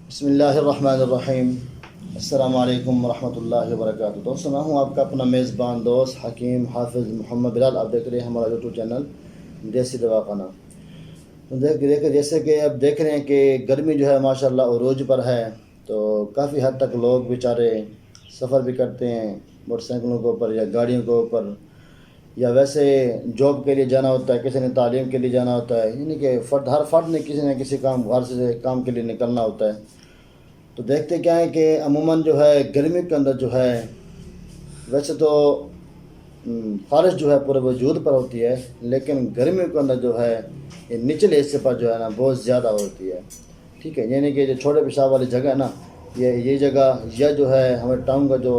بسم اللہ الرحمن الرحیم۔ السلام علیکم ورحمۃ اللہ وبرکاتہ۔ دوستوں میں ہوں آپ کا اپنا میزبان دوست حکیم حافظ محمد بلال۔ آپ دیکھ رہے ہیں ہمارا یوٹیوب چینل دیسی دواخانہ۔ جیسے کہ اب دیکھ رہے ہیں کہ گرمی جو ہے ماشاءاللہ عروج پر ہے، تو کافی حد تک لوگ بیچارے سفر بھی کرتے ہیں موٹر سائیکلوں کے اوپر یا گاڑیوں کے اوپر، یا ویسے جاب کے لیے جانا ہوتا ہے، کسی نے تعلیم کے لیے جانا ہوتا ہے، یعنی کہ ہر فرد نے کسی نہ کسی گھر سے کام کے لیے نکلنا ہوتا ہے۔ تو دیکھتے کیا ہے کہ عموماً جو ہے گرمی کے اندر جو ہے ویسے تو خارش جو ہے پورے وجود پر ہوتی ہے، لیکن گرمی کے اندر جو ہے یہ نچلے حصے پر جو ہے نا بہت زیادہ ہوتی ہے، ٹھیک ہے۔ یعنی کہ جو چھوٹے پیشاب والی جگہ ہے نا، یہ جگہ یا جو ہے ہمارے ٹانگ کا جو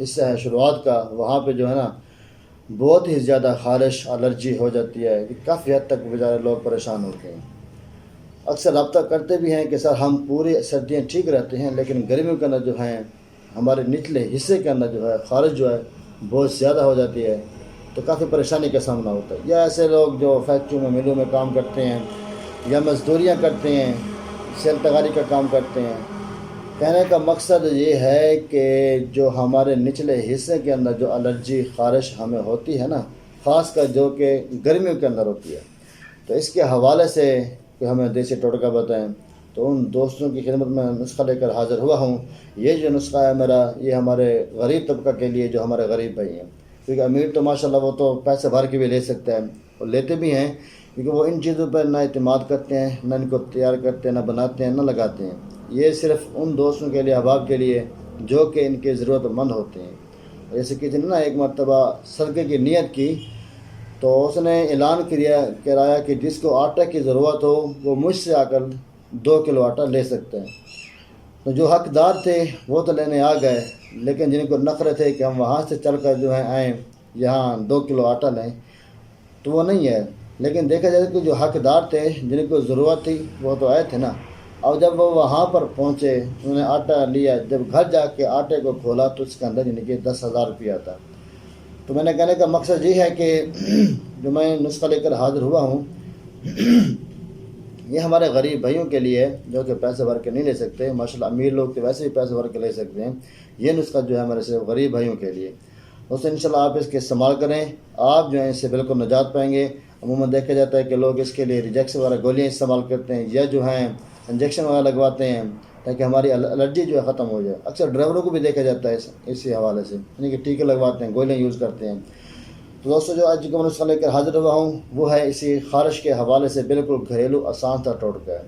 حصہ ہے شروعات کا، وہاں پہ جو ہے نا بہت ہی زیادہ خارش الرجی ہو جاتی ہے کہ کافی حد تک بیچارے لوگ پریشان ہوتے ہیں۔ اکثر رابطہ کرتے بھی ہیں کہ سر ہم پوری سردیاں ٹھیک رہتے ہیں، لیکن گرمیوں کے اندر جو ہیں ہمارے نچلے حصے کے اندر جو ہے خارش جو ہے بہت زیادہ ہو جاتی ہے، تو کافی پریشانی کا سامنا ہوتا ہے۔ یا ایسے لوگ جو فیکٹریوں میں ملوں میں کام کرتے ہیں یا مزدوریاں کرتے ہیں، سیل تگاری کا کام کرتے ہیں، کہنے کا مقصد یہ ہے کہ جو ہمارے نچلے حصے کے اندر جو الرجی خارش ہمیں ہوتی ہے نا، خاص کر جو کہ گرمیوں کے اندر ہوتی ہے، تو اس کے حوالے سے کہ ہمیں دیسی ٹوٹکا بتائیں، تو ان دوستوں کی خدمت میں نسخہ لے کر حاضر ہوا ہوں۔ یہ جو نسخہ ہے میرا، یہ ہمارے غریب طبقہ کے لیے، جو ہمارے غریب بھائی ہیں، کیونکہ امیر تو ماشاءاللہ وہ تو پیسے بھر کے بھی لے سکتا ہے اور لیتے بھی ہیں، کیونکہ وہ ان چیزوں پر نہ اعتماد کرتے ہیں، نہ ان کو تیار کرتے ہیں، نہ بناتے ہیں، نہ لگاتے ہیں۔ یہ صرف ان دوستوں کے لیے، احباب کے لیے جو کہ ان کے ضرورت مند ہوتے ہیں۔ جیسے کسی نے نا ایک مرتبہ صدقے کی نیت کی، تو اس نے اعلان کرایا کہ جس کو آٹا کی ضرورت ہو وہ مجھ سے آ کر 2 کلو آٹا لے سکتے ہیں۔ تو جو حقدار تھے وہ تو لینے آ گئے، لیکن جن کو نخرے تھے کہ ہم وہاں سے چل کر جو ہے آئیں یہاں 2 کلو آٹا لیں، تو وہ نہیں ہے۔ لیکن دیکھا جائے کہ جو حقدار تھے، جن کو ضرورت تھی، وہ تو آئے تھے نا۔ اور جب وہ وہاں پر پہنچے، انہوں نے آٹا لیا، جب گھر جا کے آٹے کو کھولا تو اس کے اندر یعنی کہ 10,000 روپیہ تھا۔ تو میں نے کہنے کا مقصد یہ ہے کہ جو میں نسخہ لے کر حاضر ہوا ہوں، یہ ہمارے غریب بھائیوں کے لیے جو کہ پیسے بھر کے نہیں لے سکتے۔ ماشاءاللہ امیر لوگ تو ویسے ہی پیسے بھر کے لے سکتے ہیں، یہ نسخہ جو ہے ہمارے صرف غریب بھائیوں کے لیے۔ دوستو انشاءاللہ آپ اس کے استعمال کریں، آپ جو ہیں اس سے بالکل نجات پائیں گے۔ عموماً دیکھا جاتا ہے کہ لوگ اس کے لیے ریجیکس وغیرہ گولیاں استعمال کرتے ہیں، یا جو ہیں انجیکشن وغیرہ لگواتے ہیں تاکہ ہماری الرجی جو ہے ختم ہو جائے۔ اکثر ڈرائیوروں کو بھی دیکھا جاتا ہے اسی حوالے سے، یعنی کہ ٹیکے لگواتے ہیں، گولیاں یوز کرتے ہیں۔ تو دوستو جو آج کا نسخہ لے کر حاضر ہوا ہوں وہ ہے اسی خارش کے حوالے سے بالکل گھریلو آسان سا ٹوٹکا ہے۔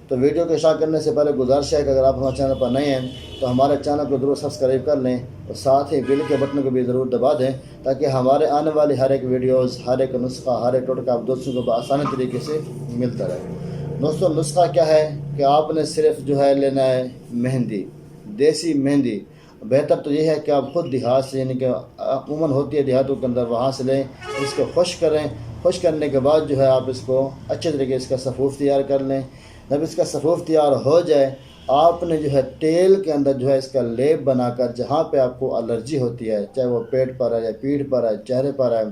تو ویڈیو کو شیئر کرنے سے پہلے گزارش ہے کہ اگر آپ ہمارے چینل پر نئے ہیں تو ہمارے چینل کو ضرور سبسکرائب کر لیں، اور ساتھ ہی بیل کے بٹن کو بھی ضرور دبا دیں، تاکہ ہمارے آنے والی ہر ایک ویڈیوز، ہر ایک نسخہ، ہر ایک ٹوٹکا آپ دوستوں کو بآسانی طریقے سے ملتا رہے۔ دوستو نسخہ کیا ہے کہ آپ نے صرف جو ہے لینا ہے مہندی، دیسی مہندی۔ بہتر تو یہ ہے کہ آپ خود دیہات سے، یعنی کہ عموماً ہوتی ہے دیہاتوں کے اندر، وہاں سے لیں، اس کو خشک کریں۔ خشک کرنے کے بعد جو ہے آپ اس کو اچھے طریقے سے اس کا سفوف تیار کر لیں۔ جب اس کا سفوف تیار ہو جائے، آپ نے جو ہے تیل کے اندر جو ہے اس کا لیپ بنا کر، جہاں پہ آپ کو الرجی ہوتی ہے، چاہے وہ پیٹ پر ہے یا پیٹھ پر ہے، چہرے پر ہے،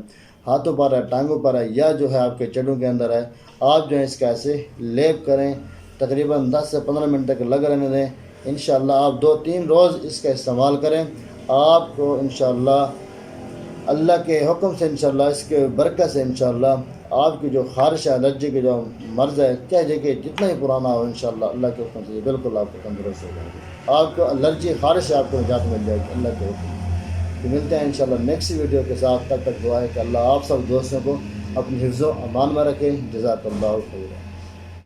ہاتھوں پر ہے، ٹانگوں پر ہے، یا جو ہے آپ کے جڑوں کے اندر ہے، آپ جو ہے اس کا ایسے لیپ کریں۔ تقریباً 10 سے 15 منٹ تک لگ رہنے دیں۔ انشاءاللہ آپ 2-3 روز اس کا استعمال کریں، آپ کو انشاءاللہ اللہ کے حکم سے، انشاءاللہ اس کے برکت سے، انشاءاللہ آپ کی جو خارش ہے، الرجی کی جو مرض ہے، چاہے کہ جتنا ہی پرانا ہو، انشاءاللہ اللہ کے حکم سے بالکل آپ کو تندرست ہو جائے گی۔ آپ کو الرجی خارش ہے، آپ کو نجات مل جائے گی اللہ کے حکم سے۔ تو ملتے ہیں انشاءاللہ نیکسٹ ویڈیو کے ساتھ، تب تک دعا ہے کہ اللہ آپ سب دوستوں کو اپنی حفظ و امان میں رکھے۔ جزاک اللہ خیر۔